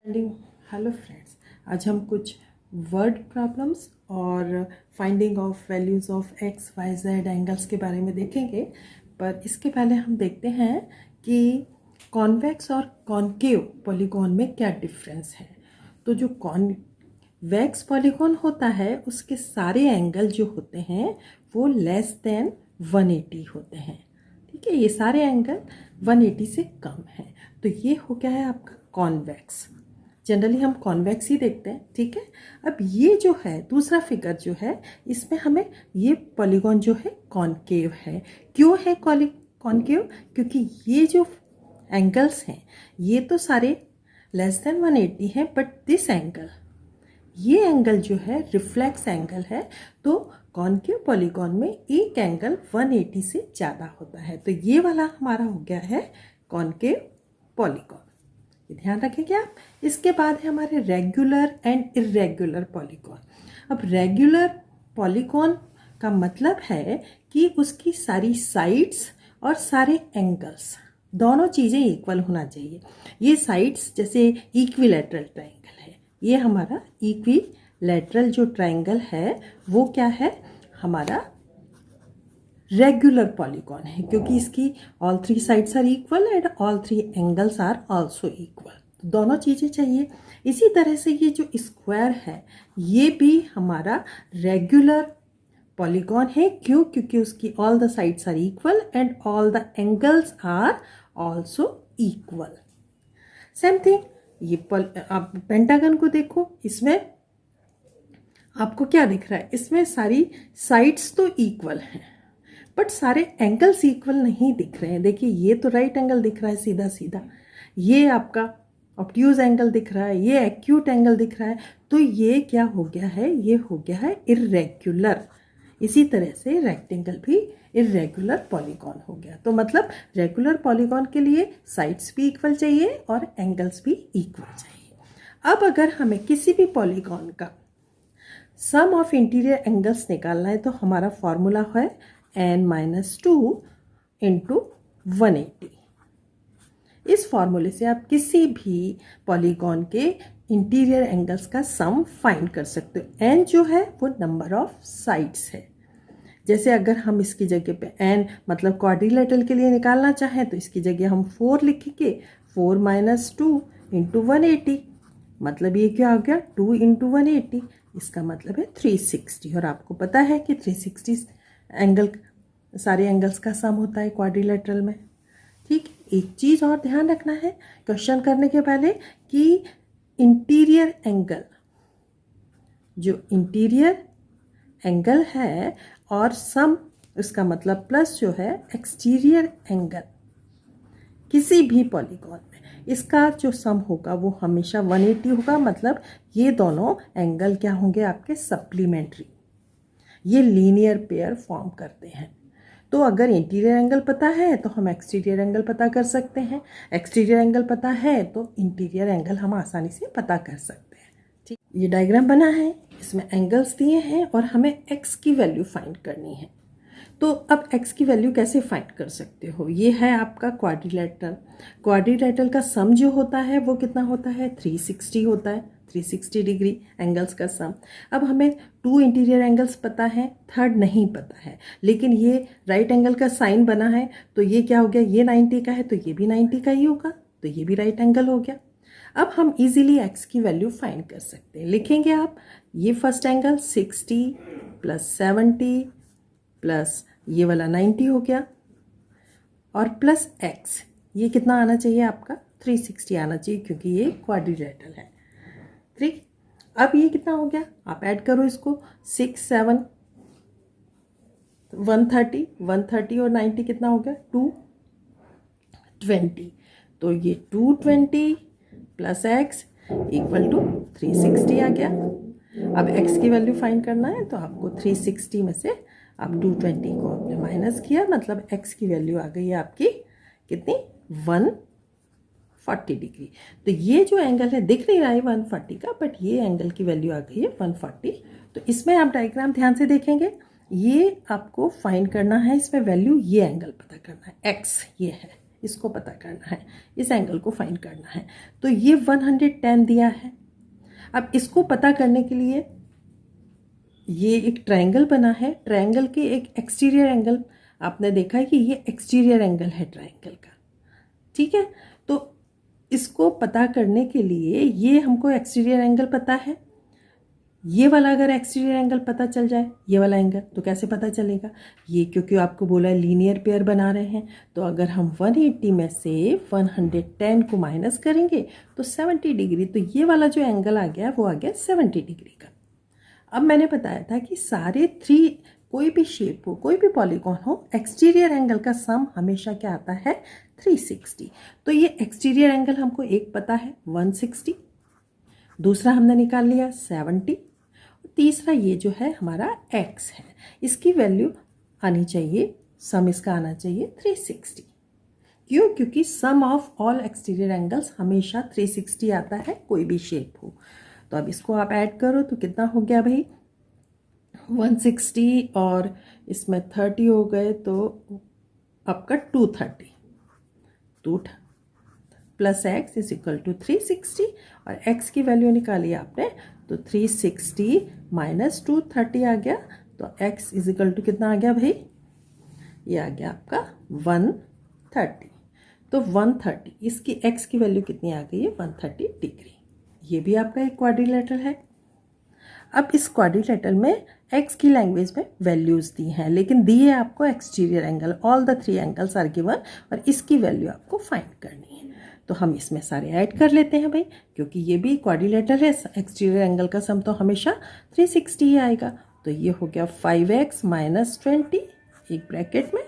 Hello friends, आज हम कुछ वर्ड प्रॉब्लम्स और finding of values of x y z angles के बारे में देखेंगे। पर इसके पहले हम देखते हैं कि कॉन्वेक्स और कॉनकेव पॉलीगॉन में क्या डिफरेंस है। तो जो कॉन्वेक्स पॉलीगॉन होता है उसके सारे एंगल जो होते हैं वो लेस देन 180 होते हैं। ठीक है, ये सारे एंगल 180 से कम हैं। तो ये हो गया है आपका कॉन्वेक्स। जनरली हम कॉन्वेक्स ही देखते हैं। ठीक है, अब ये जो है दूसरा फिगर जो है इसमें हमें ये पॉलीगॉन जो है कॉनकेव है। क्यों है कॉनकेव? क्योंकि ये जो एंगल्स हैं ये तो सारे लेस देन 180 हैं, बट दिस एंगल, ये एंगल जो है रिफ्लेक्स एंगल है। तो कॉनकेव पॉलीगॉन में एक एंगल 180 से ज़्यादा होता है। तो ये वाला हमारा हो गया है कॉनकेव पॉलीगॉन, ध्यान रखेंगे आप। इसके बाद है हमारे रेगुलर एंड इर्रेगुलर पॉलीगॉन। अब रेगुलर पॉलीगॉन का मतलब है कि उसकी सारी साइड्स और सारे एंगल्स दोनों चीज़ें इक्वल होना चाहिए। ये साइड्स जैसे इक्विलैटरल ट्रायंगल है, ये हमारा इक्विलैटरल जो ट्रायंगल है वो क्या है, हमारा रेगुलर पॉलीगॉन है, क्योंकि इसकी all three sides are equal and all three angles are also equal. दोनों चीज़ें चाहिए। इसी तरह से ये जो स्क्वायर है ये भी हमारा रेगुलर पॉलीगॉन है। क्यों? क्योंकि उसकी all the sides are equal and all the angles are also equal. Same thing ये आप पेंटागन को देखो, इसमें आपको क्या दिख रहा है, इसमें सारी साइड्स तो इक्वल हैं बट सारे एंगल्स इक्वल नहीं दिख रहे हैं। देखिए, ये तो राइट एंगल दिख रहा है सीधा सीधा, ये आपका ऑब्ट्यूज एंगल दिख रहा है, ये एक्यूट एंगल दिख रहा है। तो ये क्या हो गया है, ये हो गया है इर्रेगुलर। इसी तरह से रेक्टेंगल भी इर्रेगुलर पॉलीगॉन हो गया। तो मतलब रेगुलर पॉलीगॉन के लिए साइड्स भी इक्वल चाहिए और एंगल्स भी इक्वल चाहिए। अब अगर हमें किसी भी पॉलीगॉन का सम ऑफ इंटीरियर एंगल्स निकालना है तो हमारा फॉर्मूला है n-2 इंटू 180। इस फॉर्मूले से आप किसी भी पॉलीगॉन के इंटीरियर एंगल्स का सम फाइंड कर सकते हो। n जो है वो नंबर ऑफ साइड्स है। जैसे अगर हम इसकी जगह पे n मतलब क्वाड्रिलेटरल के लिए निकालना चाहें तो इसकी जगह हम 4 लिखेंगे, 4 - 2 इंटू 180। मतलब ये क्या हो गया, 2 इंटू 180, इसका मतलब है 360। और आपको पता है कि 360 एंगल सारे एंगल्स का सम होता है क्वाड्रिलेटरल में। ठीक, एक चीज़ और ध्यान रखना है क्वेश्चन करने के पहले कि इंटीरियर एंगल, जो इंटीरियर एंगल है और सम, उसका मतलब प्लस जो है एक्सटीरियर एंगल, किसी भी पॉलीगॉन में इसका जो सम होगा वो हमेशा 180 होगा। मतलब ये दोनों एंगल क्या होंगे आपके, सप्लीमेंट्री, ये लीनियर पेयर फॉर्म करते हैं। तो अगर इंटीरियर एंगल पता है तो हम एक्सटीरियर एंगल पता कर सकते हैं, एक्सटीरियर एंगल पता है तो इंटीरियर एंगल हम आसानी से पता कर सकते हैं। ठीक, ये डायग्राम बना है, इसमें एंगल्स दिए हैं और हमें एक्स की वैल्यू फाइंड करनी है। तो अब x की वैल्यू कैसे फाइंड कर सकते हो, ये है आपका क्वाड्रिलेटरल। क्वाड्रिलेटरल का सम जो होता है वो कितना होता है, 360 होता है, 360 डिग्री एंगल्स का सम। अब हमें 2 इंटीरियर एंगल्स पता है, थर्ड नहीं पता है, लेकिन ये राइट एंगल का साइन बना है तो ये क्या हो गया, ये 90 का है तो ये भी 90 का ही होगा, तो ये भी राइट एंगल हो गया। अब हम इजीली x की वैल्यू फाइंड कर सकते हैं। लिखेंगे आप, ये फर्स्ट एंगल 60 + 70 प्लस ये वाला 90 हो गया और प्लस x, ये कितना आना चाहिए आपका, 360 आना चाहिए क्योंकि ये क्वाड्रिलेटरल है। ठीक, अब ये कितना हो गया, आप ऐड करो इसको, 6 7 130 और 90 कितना हो गया, 220। तो ये 220 प्लस x इक्वल टू 360 आ गया। अब x की वैल्यू फाइंड करना है तो आपको 360 में से आप 220 को आपने माइनस किया, मतलब x की वैल्यू आ गई है आपकी कितनी, 140 डिग्री। तो ये जो एंगल है दिख नहीं रहा है 140 का, बट ये एंगल की वैल्यू आ गई है 140। तो इसमें आप डायग्राम ध्यान से देखेंगे, ये आपको फाइंड करना है, इसमें वैल्यू, ये एंगल पता करना है, x ये है, इसको पता करना है, इस एंगल को फाइंड करना है। तो ये 110 दिया है। अब इसको पता करने के लिए ये एक ट्रायंगल बना है, ट्रायंगल के एक एक्सटीरियर एंगल आपने देखा है कि ये एक्सटीरियर एंगल है ट्रायंगल का, ठीक है। तो इसको पता करने के लिए ये हमको एक्सटीरियर एंगल पता है, ये वाला अगर एक्सटीरियर एंगल पता चल जाए, ये वाला एंगल, तो कैसे पता चलेगा? ये क्योंकि आपको बोला है लीनियर पेयर बना रहे हैं, तो अगर हम 180 में से 110 को माइनस करेंगे तो 70 डिग्री, तो ये वाला जो एंगल आ गया वो आ गया 70 डिग्री का। अब मैंने बताया था कि सारे कोई भी शेप हो, कोई भी पॉलीगॉन हो, एक्सटीरियर एंगल का सम हमेशा क्या आता है? 360। तो ये एक्सटीरियर एंगल हमको एक पता है 160, दूसरा हमने निकाल लिया 70, तीसरा ये जो है हमारा x है, इसकी वैल्यू आनी चाहिए, सम इसका आना चाहिए 360। क्यों? क्योंकि सम ऑफ ऑल एक्सटीरियर एंगल्स हमेशा 360 आता है, कोई भी शेप हो। तो अब इसको आप ऐड करो तो कितना हो गया भाई? 160 और इसमें 30 हो गए तो आपका 230 plus x is equal to 360, और x की वैल्यू निकाली आपने तो 360 माइनस 230 आ गया, तो x इज इक्वल टू कितना आ गया भाई? ये आ गया आपका 130। तो 130, इसकी x की वैल्यू कितनी आ गई है? 130 डिग्री। ये भी आपका एक क्वाड्रिलेटरल है। अब इस क्वाड्रिलेटरल में x की लैंग्वेज में वैल्यूज़ दी हैं, लेकिन दी है आपको exterior angle, all the 3 angles are given, और इसकी वैल्यू आपको फाइंड करनी है। तो हम इसमें सारे ऐड कर लेते हैं भाई, क्योंकि ये भी क्वाड्रिलेटरल है, एक्सटीरियर एंगल का सम तो हमेशा 360 ही आएगा। तो ये हो गया 5x माइनस 20 एक ब्रैकेट में,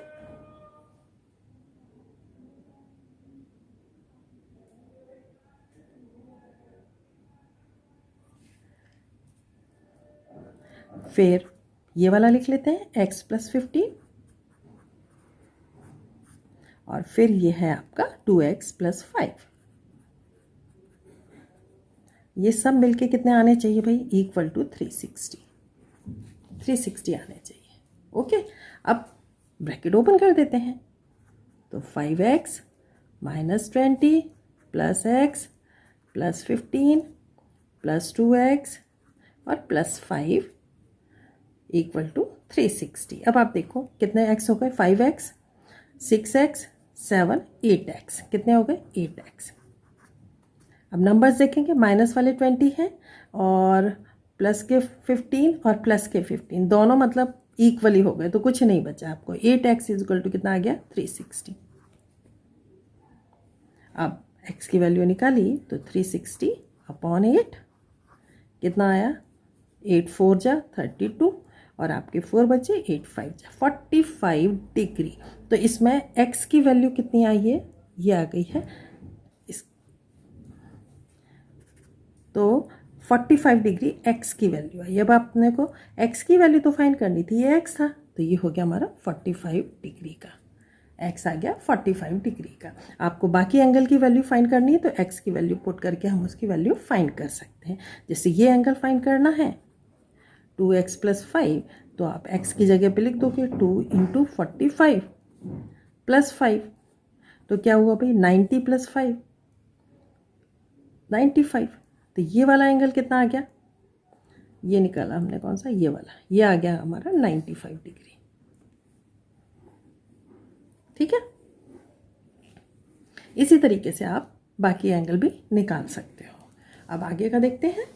फिर ये वाला लिख लेते हैं x प्लस 15, और फिर ये है आपका 2x प्लस 5। ये सब मिलके कितने आने चाहिए भाई? इक्वल टू 360 आने चाहिए। ओके, अब ब्रैकेट ओपन कर देते हैं, तो 5x minus 20 plus x plus 15 plus 2x और प्लस 5 इक्वल टू 360। अब आप देखो कितने x हो गए? 5x 6x 7 8x, कितने हो गए? 8x। अब नंबर्स देखेंगे, माइनस वाले 20 हैं और प्लस के 15 और प्लस के 15 दोनों मतलब इक्वली हो गए, तो कुछ नहीं बचा आपको। 8x इज इक्वल टू कितना आ गया? 360। अब x की वैल्यू निकाली तो 360 अपॉन 8 कितना आया? 8 4 जा 32 और आपके 4 बचे, 8 5 जा 45 डिग्री। तो इसमें x की वैल्यू कितनी आई है? ये आ गई है तो 45 डिग्री x की वैल्यू आई। अब आपने को x की वैल्यू तो फाइंड करनी थी, ये x था, तो ये हो गया हमारा 45 डिग्री का, x आ गया 45 डिग्री का। आपको बाकी एंगल की वैल्यू फाइंड करनी है तो x की वैल्यू पुट करके हम उसकी वैल्यू फाइंड कर सकते हैं। जैसे ये एंगल फाइंड करना है 2x प्लस 5, तो आप x की जगह पे लिख दोगे 2 इंटू 45 प्लस 5, तो क्या हुआ भाई? 90 प्लस 5 95। तो ये वाला एंगल कितना आ गया? ये निकाला हमने कौन सा? ये वाला, ये आ गया हमारा 95 डिग्री। ठीक है, इसी तरीके से आप बाकी एंगल भी निकाल सकते हो। अब आगे का देखते हैं।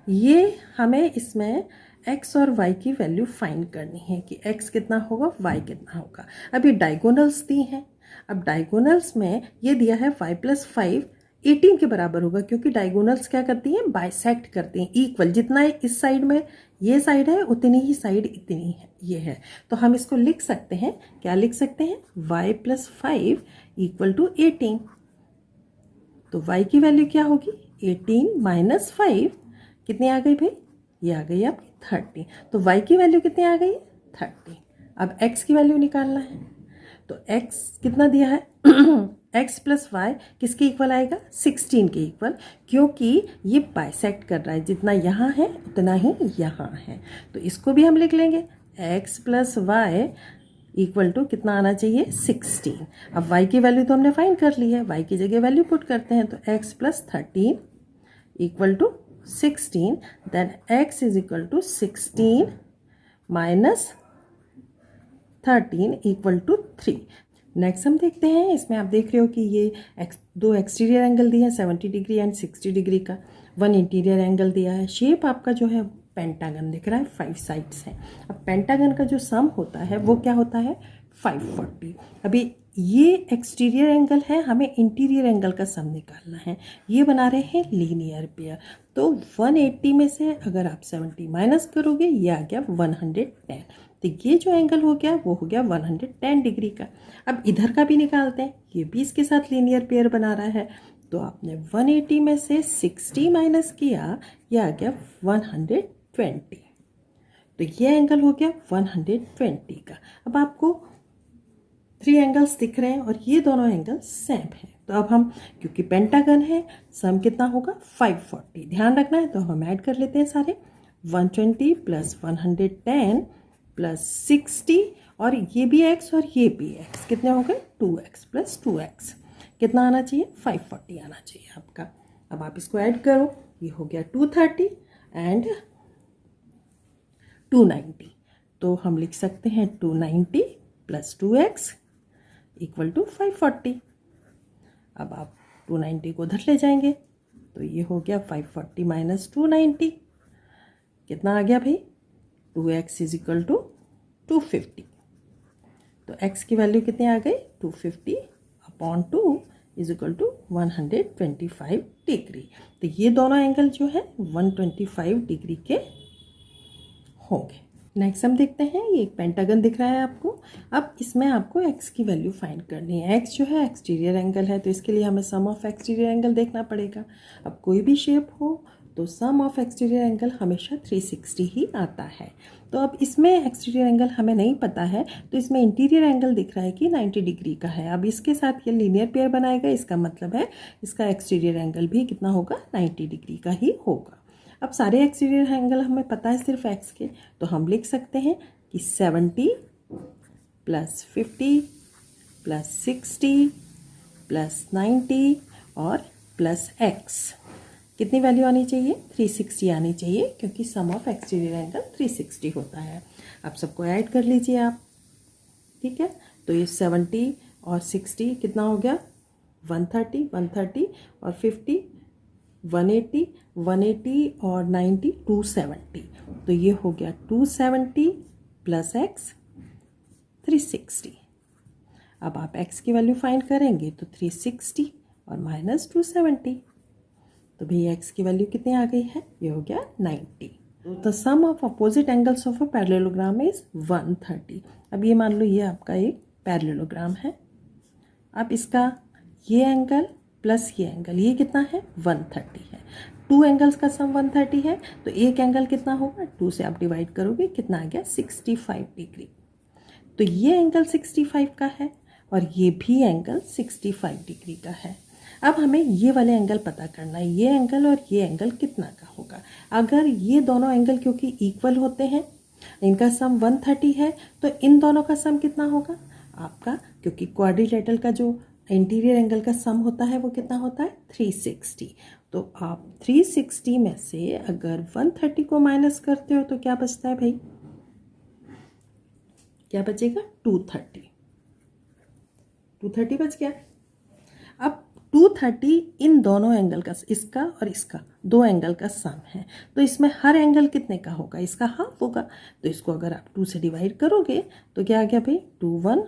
ये हमें इसमें x और y की वैल्यू फाइंड करनी है कि x कितना होगा, y कितना होगा। अब ये डायगोनल्स दी हैं। अब डायगोनल्स में ये दिया है y प्लस 5 18 के बराबर होगा, क्योंकि डायगोनल्स क्या करती हैं? बाइसेक्ट करती हैं इक्वल। जितना इस साइड में ये साइड है उतनी ही साइड इतनी है, ये है। तो हम इसको लिख सकते हैं, क्या लिख सकते हैं? y plus 5 equal to 18। तो y की वैल्यू क्या होगी? 18 माइनस 5 कितनी आ गई भाई? ये आ गई आपकी 30। तो y की वैल्यू कितनी आ गई? 30। अब x की वैल्यू निकालना है, तो x कितना दिया है? x प्लस वाई किसके इक्वल आएगा? 16 के इक्वल, क्योंकि ये बाइसेक्ट कर रहा है, जितना यहाँ है उतना ही यहाँ है। तो इसको भी हम लिख लेंगे x plus y equal to कितना आना चाहिए 16। अब y की वैल्यू तो हमने फाइंड कर ली है, y की जगह वैल्यू पुट करते हैं तो x plus 13 equal to 16, then x is equal to 16 minus 13 equal to 3। Next हम देखते हैं, इसमें आप देख रहे हो कि ये दो एक्सटीरियर एंगल दिए हैं 70 डिग्री एंड 60 डिग्री का, वन इंटीरियर एंगल दिया है। शेप आपका जो है पेंटागन दिख रहा है, 5 साइड्स हैं। अब पेंटागन का जो सम होता है वो क्या होता है 540। अभी ये एक्सटीरियर एंगल है, हमें इंटीरियर एंगल का सम निकालना है। ये बना रहे हैं लीनियर पेयर, तो 180 में से अगर आप 70 माइनस करोगे ये आ गया 110, तो ये जो एंगल हो गया वो हो गया 110 डिग्री का। अब इधर का भी निकालते हैं, ये भी इसके साथ लीनियर पेयर बना रहा है, तो आपने 180 में से 60 माइनस किया, ये आ गया 120, तो ये एंगल हो गया 120 का। अब आपको 3 एंगल्स दिख रहे हैं और ये दोनों एंगल सेम हैं, तो अब हम क्योंकि पेंटागन है सम कितना होगा 540, ध्यान रखना है, तो हम ऐड कर लेते हैं सारे। 120 प्लस 110 प्लस 60 और ये भी x और ये भी x, कितने हो गए 2x प्लस 2x, कितना आना चाहिए 540 आना चाहिए आपका। अब आप इसको ऐड करो, ये हो गया 230 एंड 290, तो हम लिख सकते हैं 290 प्लस 2x इक्वल टू 540। अब आप 290 को उधर ले जाएंगे तो ये हो गया 540 माइनस 290, कितना आ गया भाई 2x इज इक्वल टू 250, तो x की वैल्यू कितनी आ गई 250 upon 2 is equal to 125 degree. तो ये दोनों एंगल जो है 125 डिग्री के होंगे। नेक्स्ट हम देखते हैं, ये एक पेंटागन दिख रहा है आपको। अब इसमें आपको x की वैल्यू फाइंड करनी है। x जो है एक्सटीरियर एंगल है, तो इसके लिए हमें सम ऑफ एक्सटीरियर एंगल देखना पड़ेगा। अब कोई भी शेप हो तो सम ऑफ एक्सटीरियर एंगल हमेशा 360 ही आता है। तो अब इसमें एक्सटीरियर एंगल हमें नहीं पता है, तो इसमें इंटीरियर एंगल दिख रहा है कि 90 डिग्री का है। अब इसके साथ ये लीनियर पेयर बनाएगा, इसका मतलब है इसका एक्सटीरियर एंगल भी कितना होगा 90 डिग्री का ही होगा। अब सारे एक्सटीरियर एंगल हमें पता है सिर्फ x के, तो हम लिख सकते हैं कि 70 प्लस 50 प्लस 60 प्लस 90 और प्लस x, कितनी वैल्यू आनी चाहिए 360 आनी चाहिए, क्योंकि सम ऑफ एक्सटीरियर एंगल 360 होता है। अब सबको ऐड कर लीजिए आप, ठीक है। तो ये 70 और 60 कितना हो गया 130, 130 और 50 180, 180 और 90 270, तो ये हो गया 270 प्लस x 360। अब आप x की वैल्यू फाइंड करेंगे तो 360 और माइनस 270, तो भैया x की वैल्यू कितनी आ गई है, ये हो गया 90। The sum of opposite angles of a parallelogram is 130। अब ये मान लो ये आपका एक पैरेललोग्राम है। अब इसका ये एंगल प्लस ये एंगल, ये कितना है 130 है। 2 एंगल्स का सम 130 है, तो एक एंगल कितना होगा 2 से आप डिवाइड करोगे, कितना आ गया 65 डिग्री। तो ये एंगल 65 का है और ये भी एंगल 65 डिग्री का है। अब हमें ये वाले एंगल पता करना है, ये एंगल और ये एंगल कितना का होगा। अगर ये दोनों एंगल क्योंकि इक्वल होते हैं, इनका सम 130 है, तो इन दोनों का सम कितना होगा आपका, क्योंकि क्वाड्रिलेटरल का जो इंटीरियर एंगल का सम होता है वो कितना होता है 360। तो आप 360 में से अगर 130 को माइनस करते हो तो क्या बचता है भाई, क्या बचेगा 230 बच गया। अब 230 इन दोनों एंगल का, इसका और इसका, दो एंगल का सम है, तो इसमें हर एंगल कितने का होगा, इसका हाफ होगा। तो इसको अगर आप 2 से डिवाइड करोगे तो क्या आ गया भाई 2 1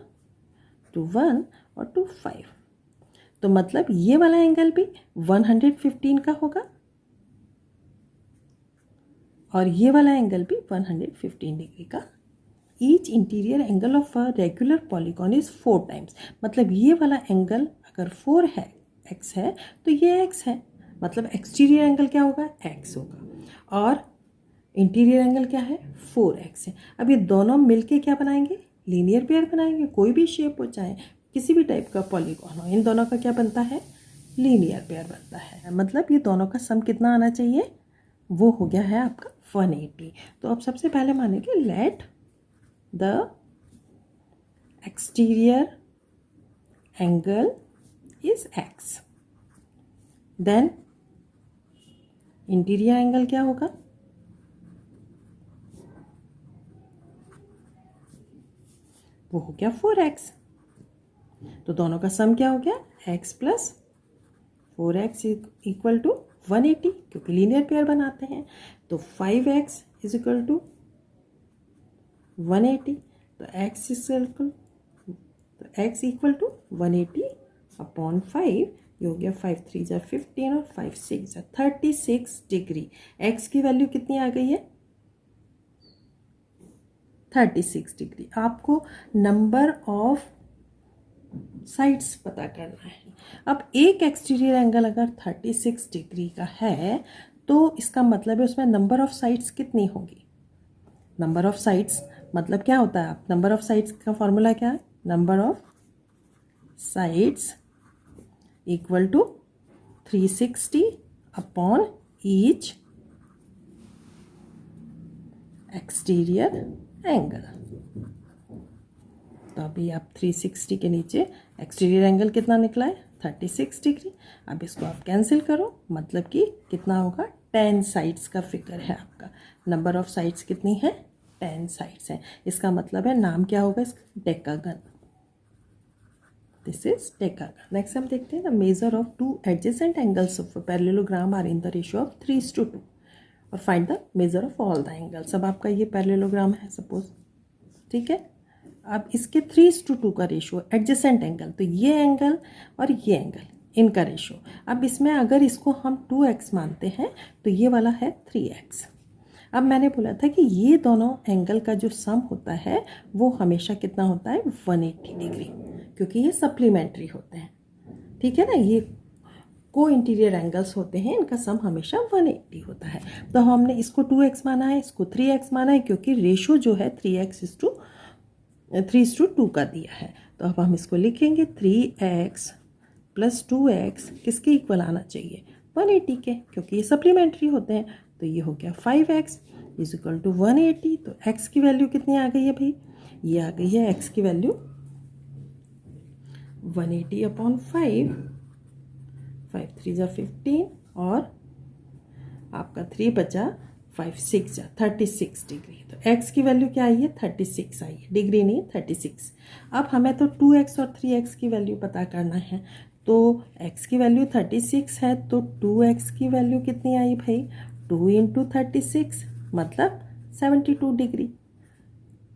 2 1 और 2 5, तो मतलब ये वाला एंगल भी 115 का होगा और ये वाला एंगल भी 115 डिग्री का। Each interior angle of a regular polygon is 4 times, मतलब ये वाला एंगल अगर 4 है x है तो ये x है, मतलब एक्सटीरियर एंगल क्या होगा x होगा और इंटीरियर एंगल क्या है 4x है। अब ये दोनों मिलके क्या बनाएंगे, लीनियर पेयर बनाएंगे। कोई भी शेप हो, चाहे किसी भी टाइप का पॉलीगॉन हो, इन दोनों का क्या बनता है लीनियर पेयर बनता है। मतलब ये दोनों का सम कितना आना चाहिए, वो हो गया है आपका 180। तो अब सबसे पहले मानेंगे let the exterior angle is x, then interior angle क्या होगा, वो हो गया 4x। तो दोनों का सम क्या हो गया, x plus 4x equal to 180, क्योंकि लीनियर पेयर बनाते हैं। तो 5x इज इक्वल टू 180, तो x इक्वल टू 180 अपॉन 5, ये हो गया 5 3 जा 15 और 5 6 जा 36 डिग्री। x की वैल्यू कितनी आ गई है, 36 डिग्री। आपको नंबर ऑफ साइड्स पता करना है। अब एक एक्सटीरियर एंगल अगर 36 डिग्री का है तो इसका मतलब है उसमें नंबर ऑफ साइड्स कितनी होगी। नंबर ऑफ साइड्स मतलब क्या होता है, आप नंबर ऑफ साइड्स का फॉर्मूला क्या है, number of sides equal to 360 upon each exterior angle. तो अभी आप 360 के नीचे एक्सटीरियर एंगल कितना निकला है, 36 डिग्री। अब इसको आप कैंसिल करो, मतलब कि कितना होगा, 10 साइड्स का फिगर है आपका। नंबर ऑफ साइड्स कितनी है, 10 साइड्स हैं। इसका मतलब है नाम क्या होगा इसका, decagon. This is decagon. Next हम देखते हैं the measure of two adjacent angles of parallelogram are in the ratio of 3:2 और find the measure of all the angles. अब आपका ये पैरेललोग्राम है सपोज, ठीक है। अब इसके 3:2 का रेशियो एडजेसेंट एंगल, तो ये एंगल और ये एंगल इनका रेशियो। अब इसमें अगर इसको हम 2x मानते हैं तो ये वाला है 3x। अब मैंने बोला था कि ये दोनों एंगल का जो सम होता है वो हमेशा कितना होता है, 180 डिग्री, क्योंकि ये सप्लीमेंट्री होते हैं, ठीक है ना। ये को इंटीरियर एंगल्स होते हैं, इनका सम हमेशा 180 होता है। तो हमने इसको 2x माना है, इसको 3x माना है, क्योंकि रेशियो जो है 3:2 का दिया है। तो अब हम इसको लिखेंगे 3x प्लस 2x किसके इक्वल आना चाहिए, 180 के, क्योंकि ये सप्लीमेंट्री होते हैं। तो ये हो गया 5x इज इक्वल टू 180। तो x की वैल्यू कितनी आ गई है भाई, ये आ गई है x की वैल्यू 180 अपॉन 5 3 जा 15 और आपका 3 बचा 5 6 जा 36 डिग्री। तो x की वैल्यू क्या आई है, 36 आई है, डिग्री नहीं 36। अब हमें तो 2x और 3x की वैल्यू पता करना है। तो x की वैल्यू 36 है, तो 2x की वैल्यू कितनी आई भाई, 2 इंटू 36 मतलब 72 डिग्री।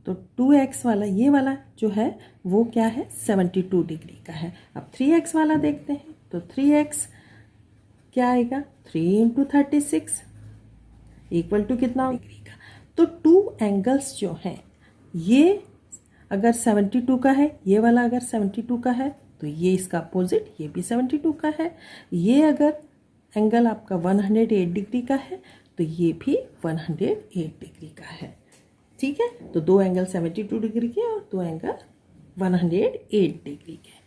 तो 2x वाला ये वाला जो है वो क्या है, 72 डिग्री का है। अब 3x वाला देखते हैं, तो 3x क्या आएगा, 3 इंटू 36 इक्वल टू कितना डिग्री का। तो टू एंगल्स जो हैं ये अगर 72 का है, ये वाला अगर 72 का है, तो ये इसका अपोजिट ये भी 72 का है। ये अगर एंगल आपका 108 डिग्री का है तो ये भी 108 डिग्री का है, ठीक है। तो दो एंगल 72 डिग्री के और दो एंगल 108 डिग्री के।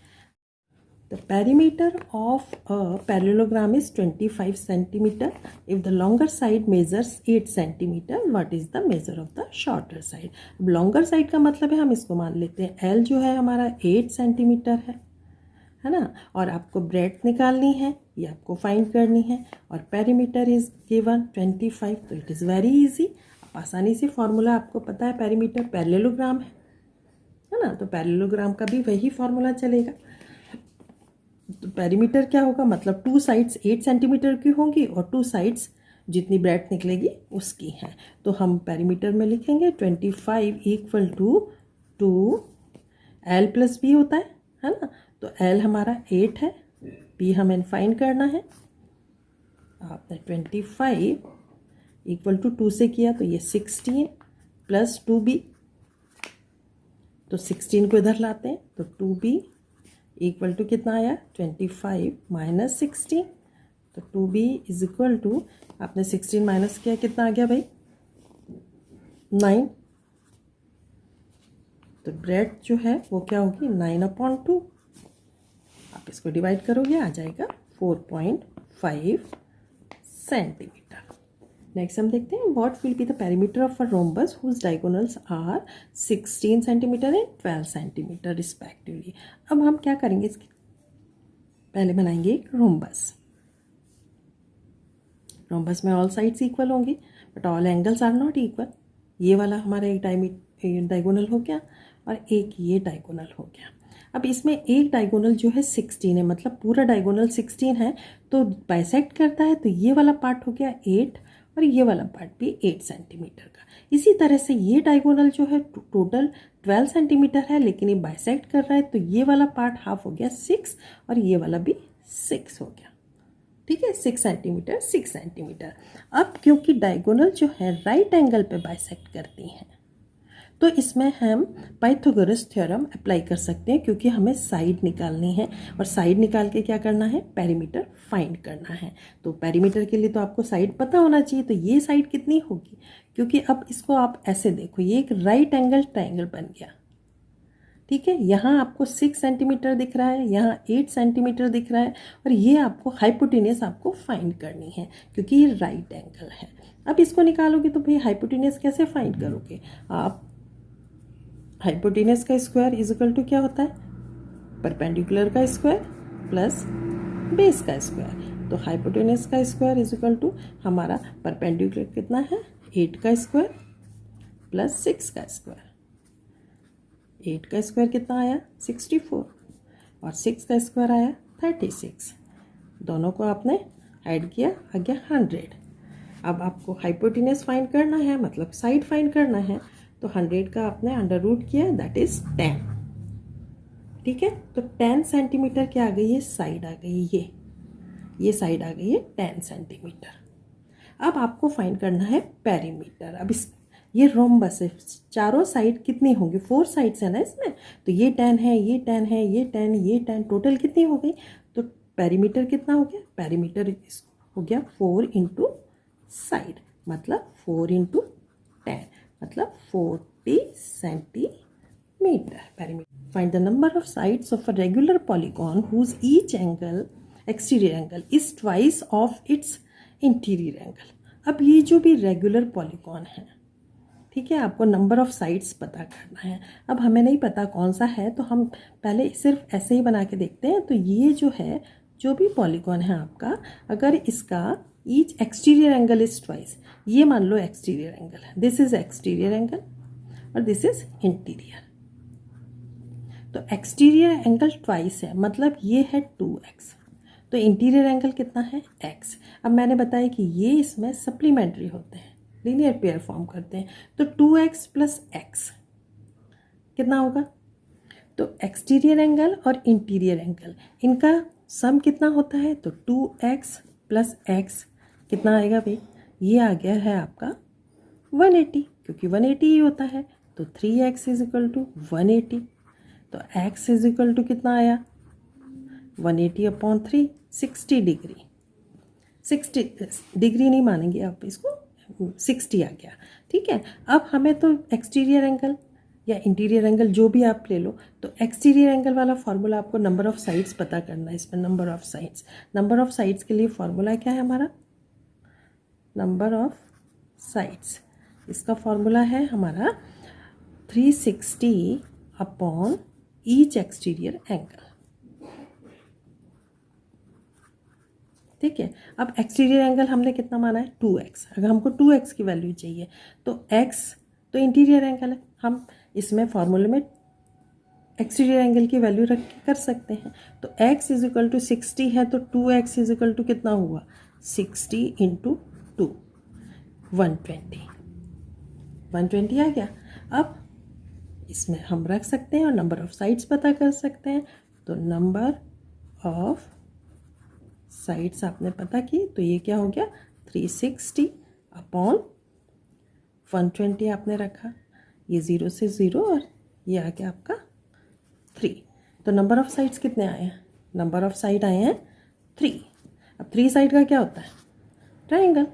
The perimeter of a parallelogram is 25 centimeter. If the longer side measures 8 centimeter, what is the measure of the shorter side? अब longer side का मतलब है, हम इसको मान लेते हैं L जो है हमारा 8 सेंटीमीटर है ना। और आपको ब्रेड्थ निकालनी है, ये आपको फाइंड करनी है, और पेरीमीटर इज गिवन 25। तो इट इज़ वेरी इजी, आप आसानी से फॉर्मूला आपको पता है, पेरीमीटर पैरेललोग्राम है ना, तो पैरेललोग्राम का भी वही फॉर्मूला चलेगा। तो पेरीमीटर क्या होगा, मतलब टू साइड्स 8 सेंटीमीटर की होंगी और टू साइड्स जितनी ब्रेड्थ निकलेगी उसकी है। तो हम पेरीमीटर में लिखेंगे 25 इक्वल टू 2 L प्लस B होता है ना। तो L हमारा 8 है, B हमें फाइंड करना है। आपने 25 इक्वल टू 2 से किया तो ये 16 प्लस 2B, तो 16 को इधर लाते हैं तो 2B इक्वल टू कितना आया, 25 माइनस 16। तो 2B इज इक्वल टू, आपने 16 माइनस किया कितना आ गया भाई, 9। तो ब्रेड जो है वो क्या होगी, 9/2। आप इसको डिवाइड करोगे आ जाएगा 4.5 सेंटीमीटर। नेक्स्ट हम देखते हैं what will be the perimeter of a rhombus whose diagonals are 16 centimetre and 12 centimetre respectively. अब हम क्या करेंगे, इसके पहले बनाएंगे एक रोम्बस। रोम्बस में ऑल साइड्स इक्वल होंगी but all angles are not equal. ये वाला हमारा एक डायगोनल हो गया और एक ये डायगोनल हो गया। अब इसमें एक डायगोनल जो है 16 है, मतलब पूरा डायगोनल 16 है, तो बाइसेक्ट करता है तो ये वाला पार्ट हो गया 8 और ये वाला पार्ट भी 8 सेंटीमीटर का। इसी तरह से ये डायगोनल जो है टोटल 12 सेंटीमीटर है, लेकिन ये बाइसेक्ट कर रहा है तो ये वाला पार्ट हाफ हो गया 6 और ये वाला भी 6 हो गया। ठीक है, 6 सेंटीमीटर 6 सेंटीमीटर। अब क्योंकि डायगोनल जो है राइट एंगल पे बाइसेक्ट करती हैं तो इसमें हम पाइथागोरस थ्योरम अप्लाई कर सकते हैं, क्योंकि हमें साइड निकालनी है और साइड निकाल के क्या करना है, पेरीमीटर फाइंड करना है। तो पेरीमीटर के लिए तो आपको साइड पता होना चाहिए, तो ये साइड कितनी होगी, क्योंकि अब इसको आप ऐसे देखो, ये एक राइट एंगल ट्रायंगल बन गया। ठीक है, यहाँ आपको 6 सेंटीमीटर दिख रहा है, यहाँ 8 सेंटीमीटर दिख रहा है और ये आपको हाइपोटेन्यूज आपको फाइंड करनी है क्योंकि ये राइट एंगल है। अब इसको निकालोगे तो भाई हाइपोटेन्यूज कैसे फाइंड करोगे आप, हाइपोटेन्यूज का स्क्वायर इज इक्वल टू क्या होता है, परपेंडिकुलर का स्क्वायर प्लस बेस का स्क्वायर। तो हाइपोटेन्यूज का स्क्वायर इज इक्वल टू हमारा परपेंडिकुलर कितना है, 8 का स्क्वायर प्लस 6 का स्क्वायर। 8 का स्क्वायर कितना आया 64 और 6 का स्क्वायर आया 36। दोनों को आपने ऐड किया, आ गया 100। अब आपको हाइपोटेन्यूज फाइंड करना है, मतलब साइड फाइंड करना है, तो 100 का आपने अंडर रूट किया, दैट इज 10। ठीक है, तो 10 सेंटीमीटर क्या आ गई है, साइड आ गई, ये साइड आ गई है 10 सेंटीमीटर। अब आपको फाइंड करना है पेरीमीटर। अब इस ये रोम्बस है, चारों साइड कितनी होंगी, 4 साइड्स है ना इसमें, तो ये 10 है, ये 10 है, ये 10, ये 10, टोटल कितनी हो गई, तो पेरीमीटर कितना हो गया, पेरीमीटर हो गया 4 इंटू साइड, मतलब 4 इंटू 10, मतलब 40 centimetre perimeter. Find the number of sides of a regular polygon whose each angle exterior angle is twice of its interior angle. अब ये जो भी रेगुलर पॉलीगॉन है, ठीक है, आपको नंबर ऑफ साइड्स पता करना है। अब हमें नहीं पता कौन सा है, तो हम पहले सिर्फ ऐसे ही बना के देखते हैं। तो ये जो है, जो भी पॉलीगॉन है आपका, अगर इसका each exterior angle is twice, ये मान लो एक्सटीरियर एंगल है, दिस इज एक्सटीरियर एंगल और दिस इज इंटीरियर। तो एक्सटीरियर एंगल ट्वाइस है, मतलब ये है 2x, तो इंटीरियर एंगल कितना है x। अब मैंने बताया कि ये इसमें सप्लीमेंट्री होते हैं, लीनियर पेयर फॉर्म करते हैं, तो 2x प्लस x कितना होगा, तो एक्सटीरियर एंगल और इंटीरियर एंगल इनका सम कितना होता है, तो 2x प्लस x कितना आएगा भाई, ये आ गया है आपका 180, क्योंकि 180 ही होता है, तो 3x इज इक्वल टू 180। तो x इज इक्वल टू कितना आया 180 अपॉन 3, 60 डिग्री। 60 डिग्री नहीं मानेंगे आप इसको, 60 आ गया। ठीक है, अब हमें तो एक्सटीरियर एंगल या इंटीरियर एंगल जो भी आप ले लो, तो एक्सटीरियर एंगल वाला फार्मूला आपको नंबर ऑफ साइड्स पता करना है। इसमें नंबर ऑफ साइड्स के लिए फार्मूला क्या है हमारा, नंबर ऑफ साइड्स, इसका फार्मूला है हमारा 360 अपॉन ईच एक्सटीरियर एंगल। ठीक है, अब एक्सटीरियर एंगल हमने कितना माना है 2x, अगर हमको 2x की वैल्यू चाहिए तो x तो इंटीरियर एंगल है, हम इसमें फार्मूले में एक्सटीरियर एंगल की वैल्यू रख के कर सकते हैं। तो x इज इक्वल टू 60 है, तो 2x इज इक्वल टू कितना हुआ 60 इंटू 2, 120 आ गया। अब इसमें हम रख सकते हैं और नंबर ऑफ साइड्स पता कर सकते हैं। तो नंबर ऑफ साइड्स आपने पता की, तो ये क्या हो गया 360 अपॉन 120 आपने रखा, ये 0 से 0 और ये आ गया आपका 3। तो नंबर ऑफ साइड्स कितने आए हैं, नंबर ऑफ साइड आए हैं 3। अब 3 साइड का क्या होता है, ट्रायंगल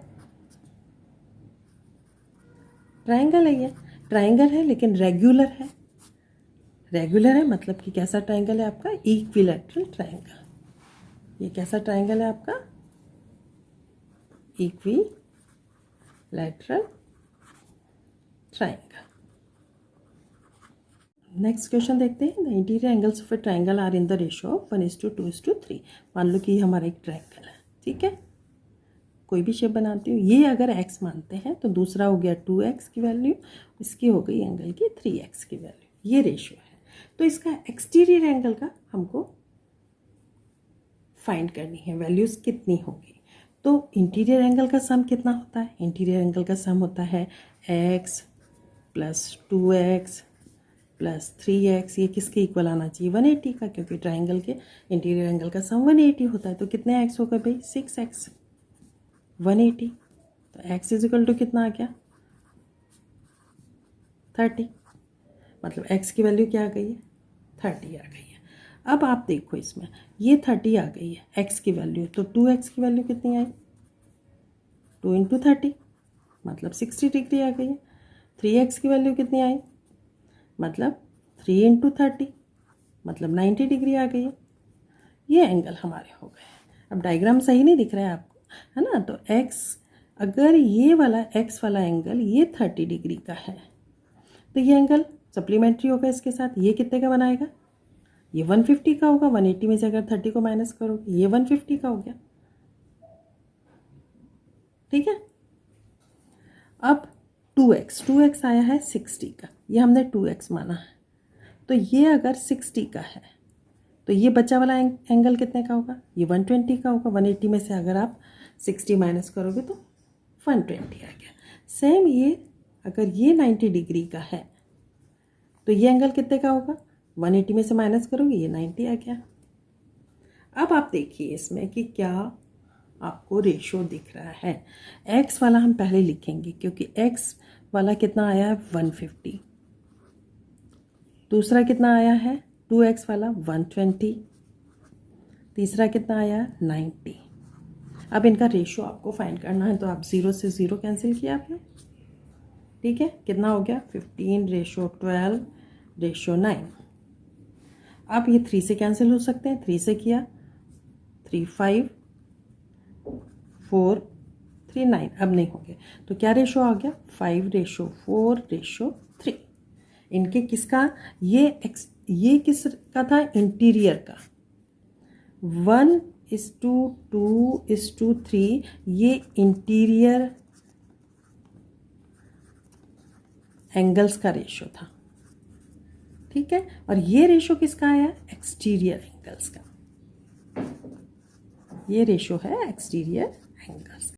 है, ये ट्रायंगल है लेकिन रेगुलर है। मतलब कि कैसा ट्रायंगल है आपका, इक्विलैटरल ट्रायंगल। ये कैसा ट्रायंगल है आपका, equilateral lateral triangle. Next question देखते हैं. The interior angles of a triangle are in the ratio of 1:2:3. मान लो कि ये हमारा एक ट्राइंगल है, ठीक है. कोई भी शेप बनाती हूँ. ये अगर x मानते हैं तो दूसरा हो गया 2x की वैल्यू, इसकी हो गई एंगल की 3x की वैल्यू. ये रेशियो है. तो इसका एक्सटीरियर एंगल का हमको फाइंड करनी है, वैल्यूज कितनी होगी. तो इंटीरियर एंगल का सम कितना होता है? इंटीरियर एंगल का सम होता है x + 2x + 3x. ये किसके इक्वल आना चाहिए? 180 का, क्योंकि ट्राइंगल के इंटीरियर एंगल का सम 180 होता है. तो कितने x होगा भाई? 6x. 180. तो x = कितना आ गया? 30. मतलब x की वैल्यू क्या आ गई है? 30 आ गई है. अब आप देखो इसमें ये 30 आ गई है x की वैल्यू, तो 2x की वैल्यू कितनी आई? 2 × 30 मतलब 60 डिग्री आ गई है. 3x की वैल्यू कितनी आई? मतलब 3 × 30 मतलब 90 डिग्री आ गई है. ये एंगल हमारे हो गए. अब डायग्राम सही नहीं दिख रहा है आपको, है ना. तो x, अगर ये वाला x वाला एंगल ये 30 डिग्री का है तो ये एंगल सप्लीमेंट्री होगा इसके साथ. ये कितने का बनाएगा? ये 150 का होगा. 180 में से अगर 30 को माइनस करोगे ये 150 का हो गया, ठीक है. अब 2x आया है 60 का, ये हमने 2x माना है. तो ये अगर 60 का है तो ये बचा वाला एंगल कितने का होगा? ये 120 का होगा. 180 में से अगर आप 60 माइनस करोगे तो 120 आ गया. सेम ये अगर ये 90 डिग्री का है तो ये एंगल कितने का होगा? 180 में से माइनस करोगे ये 90 आ गया. अब आप देखिए इसमें कि क्या आपको रेशो दिख रहा है. x वाला हम पहले लिखेंगे क्योंकि x वाला कितना आया है? 150. दूसरा कितना आया है? 2x वाला 120. तीसरा कितना आया? 90. अब इनका रेशो आपको फाइंड करना है, तो आप 0 से 0 कैंसिल किया आपने, ठीक है. कितना हो गया? 15:12:9. अब ये 3 से कैंसिल हो सकते हैं. 3 से किया 3 5 4 3 9. अब नहीं होंगे तो क्या रेशो आ गया? 5:4:3. इनके किसका? ये किसका था? इंटीरियर का. 1:2:3 ये इंटीरियर एंगल्स का रेशो था, ठीक है. और ये रेशो किसका आया? एक्सटीरियर एंगल्स का. ये रेशो है एक्सटीरियर एंगल्स.